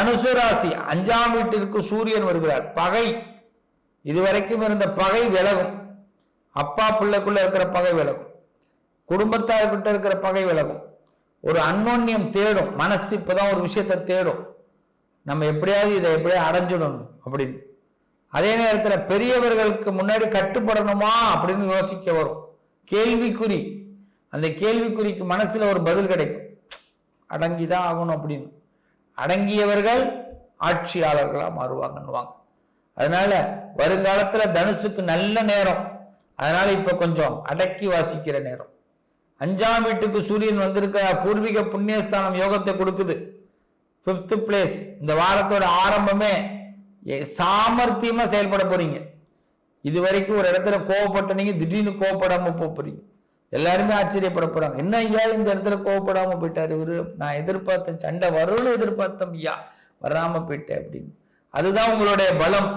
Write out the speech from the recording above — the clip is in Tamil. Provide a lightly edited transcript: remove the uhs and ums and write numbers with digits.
தனுசு ராசி 5ஆம் வீட்டிற்கு சூரியன் வருகிறார். பகை, இதுவரைக்கும் இருந்த பகை விலகும். அப்பா பிள்ளைக்குள்ள இருக்கிற பகை விலகும். குடும்பத்தார்கிட்ட இருக்கிற பகை விலகும். ஒரு அன்னோன்யம் தேடும். மனசு இப்பதான் ஒரு விஷயத்தை தேடும், நம்ம எப்படியாவது இதை எப்படியாவது அடைஞ்சிடணும் அப்படின்னு. அதே நேரத்தில் பெரியவர்களுக்கு முன்னாடி கட்டுப்படணுமா அப்படின்னு யோசிக்க வரும். கேள்விக்குறி, அந்த கேள்விக்குறிக்கு மனசுல ஒரு பதில் கிடைக்கும். அடங்கிதான் ஆகணும் அப்படின்னு. அடங்கியவர்கள் ஆட்சியாளர்களா மாறுவாங்கன்னுவாங்க. அதனால வருங்காலத்துல தனுசுக்கு நல்ல நேரம். அதனால இப்ப கொஞ்சம் அடக்கி வாசிக்கிற நேரம். 5ஆம் வீட்டுக்கு சூரியன் வந்திருக்க பூர்வீக புண்ணியஸ்தானம் யோகத்தை கொடுக்குது. 5th place. இந்த வாரத்தோட ஆரம்பமே சாமர்த்தியமா செயல்பட போறீங்க. இது வரைக்கும் ஒரு இடத்துல கோவப்பட்ட நீங்க திடீர்னு கோவப்படாம போறீங்க. எல்லாருமே ஆச்சரியப்பட போறாங்க. என்ன ஐயா இந்த இடத்துல கோவப்படாம போயிட்டாரு இவரு, நான் எதிர்பார்த்தேன் சண்டை வரும்னு எதிர்பார்த்தேன் ஐயா, வராம போயிட்டேன் அப்படின்னு. அதுதான் உங்களுடைய பலம்.